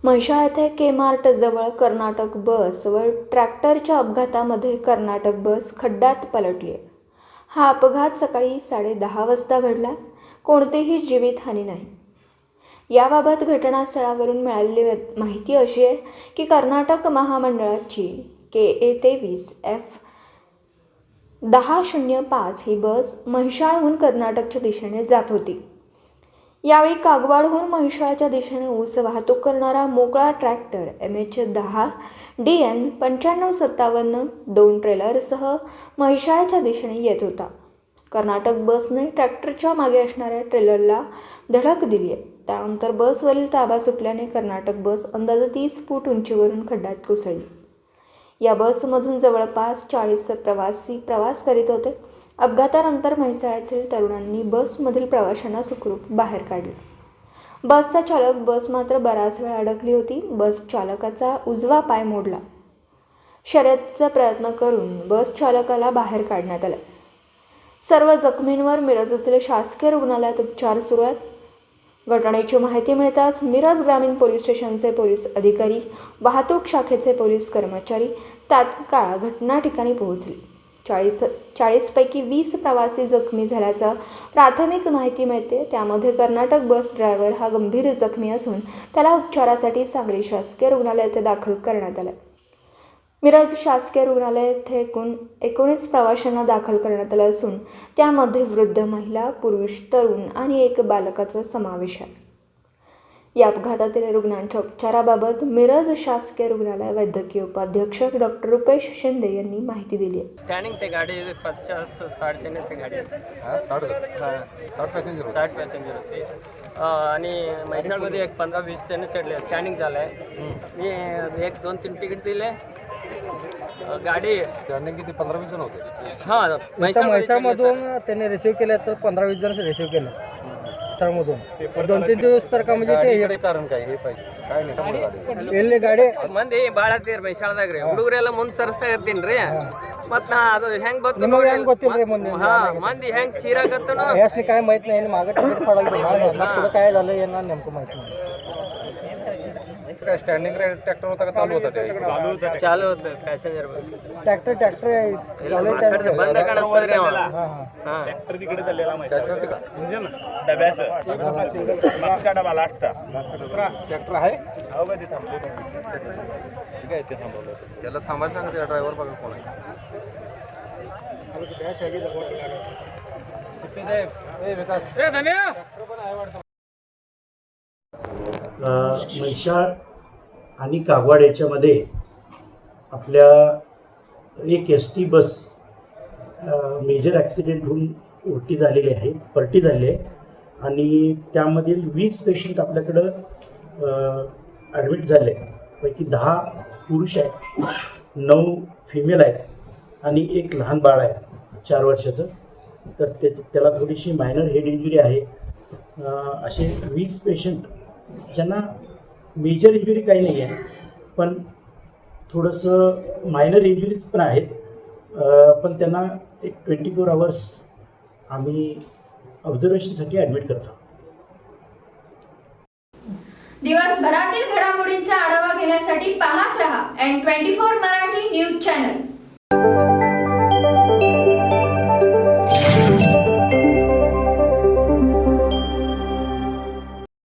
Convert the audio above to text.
म्हैसाळ येथे के-मार्ट जवळ कर्नाटक बस व ट्रॅक्टरच्या अपघातामध्ये कर्नाटक बस खड्ड्यात पलटली. हा अपघात सकाळी 10:30 वाजता घडला. कोणतीही जीवितहानी नाही. याबाबत घटनास्थळावरून मिळालेली माहिती अशी आहे की कर्नाटक महामंडळाची KA-23F1005 ही बस म्हैसाळहून कर्नाटकच्या दिशेने जात होती. यावेळी कागवाडहून म्हैसाळच्या दिशेने ऊस वाहतूक करणारा मोकळा ट्रॅक्टर MH10DN 9557 2 ट्रेलरसह म्हैसाळच्या दिशेने येत होता. कर्नाटक बसने ट्रॅक्टरच्या मागे असणाऱ्या ट्रेलरला धडक दिली आहे. त्यानंतर बसवरील ताबा सुटल्याने कर्नाटक बस अंदाजे 30 फूट उंचीवरून खड्ड्यात कोसळली. या बसमधून जवळपास 40 प्रवासी प्रवास करीत होते. अपघातानंतर म्हैसाळ येथील तरुणांनी बसमधील प्रवाशांना सुखरूप बाहेर काढले. बसचा चालक बस मात्र बराच वेळ अडकली होती. बस चालकाचा उजवा पाय मोडला. शर्यतीचा प्रयत्न करून बस चालकाला बाहेर काढण्यात आले. सर्व जखमींवर मिरज येथील शासकीय रुग्णालयात उपचार सुरू आहेत. घटनेची माहिती मिळताच मिरज ग्रामीण पोलीस स्टेशनचे पोलीस अधिकारी, वाहतूक शाखेचे पोलीस कर्मचारी तात्काळ घटना ठिकाणी पोहोचले. 40 पैकी 20 प्रवासी जखमी झाल्याचा प्राथमिक माहिती मिळते. त्यामध्ये कर्नाटक बस ड्रायव्हर हा गंभीर जखमी असून त्याला उपचारासाठी सांगली शासकीय रुग्णालयात दाखल करण्यात आले. मिरज शासकीय रुग्णालय येथे एकूण 19 प्रवाशांना दाखल करण्यात आले असून त्यामध्ये वृद्ध महिला, पुरुष, तरुण आणि एक बालकाचा समावेश आहे. या अपघातातील रुग्णांच्या उपचाराबाबत मिरज शासकीय रुग्णालय वैद्यकीय उपाधीक्षक डॉक्टर रुपेश शिंदे यांनी माहिती दिली आहे. स्टँडिंग ते गाडी 50-60 ते गाडी 60 पॅसेंजर होते आणि म्हैसाळमध्ये एक 15-20 जण चढले. स्टँडिंग झालं आहे. मी 1-2-3 तिकीट दिले. गाडी स्टँडिंग किती 15-20 जण होते. हां, म्हैसाळमधून त्यांनी रिसिव्ह केलं तर 15-20 जण रिसिव्ह केलं. मधून 2-3 दिवस तर का म्हणजे ते कारण काय हे पाहिजे काय ಎಲ್ಲಿ ಗಾಡಿ ಮಂದಿ ಭಾಳ ಹತ್ತಿರ ಮೈಸಾಳದಾಗ್ರಿ ಹುಡುಗರೆಲ್ಲ ಮುಂದೆ ಸರ್ಸ್ತಾ ಇರ್ತೀನ್ರಿ ಮತ್ ನಾ ಅದು ಹೆಂಗ್ ಬತ್ತು ನಿಮಗೆ ಹೆಂಗ್ ಗೊತ್ತಿಲ್ರಿ ಮುಂದೆ ಮಂದಿ ಹೆಂಗ್ ಚೀರಾಗತ್ತನೋ यासनी काय माहित नाही मागे तिकीट पडायला पुढे काय झालं यांना नेमकं माहित नाही. स्टँडिंग ट्रॅक्टर होता का चालू होता चालू होतं पॅसेंजर ट्रॅक्टर बंद काढतोय ट्रॅक्टर तिकडे चाललेला म्हणजे ना डब्याचं मागचा डबा लास्टचा दुसरा ट्रॅक्टर आहे हो का ते थांबलो ठीक आहे ते थांबवलं त्याला थांबायला सांगा त्या ड्रायव्हर बघा कोण आहे. म्हैसाळ आणि कागवाड याच्यामध्ये आपल्या एक ST बस मेजर ॲक्सिडेंट होऊन उलटी झालेली आहे, पलटी झाली आहे आणि त्यामधील 20 पेशंट आपल्याकडं ॲडमिट झाले. पैकी 10 पुरुष आहेत, 9 फिमेल आहेत आणि एक लहान बाळ आहे 4 वर्षाचं. तर त्याला थोडीशी मायनर हेड इंजुरी आहे. असे 20 पेशंट ज्यांना मेजर इंजुरी काही नाही आहे पण थोडंसं मायनर इंजुरीज पण आहेत. पण त्यांना एक 24 आवर्स आम्ही ऑब्झर्वेशनसाठी ॲडमिट करतो. दिवसभरातील घडामोडींचा आढावा घेण्यासाठी पाहत रहा N24 मराठी न्यूज चॅनल.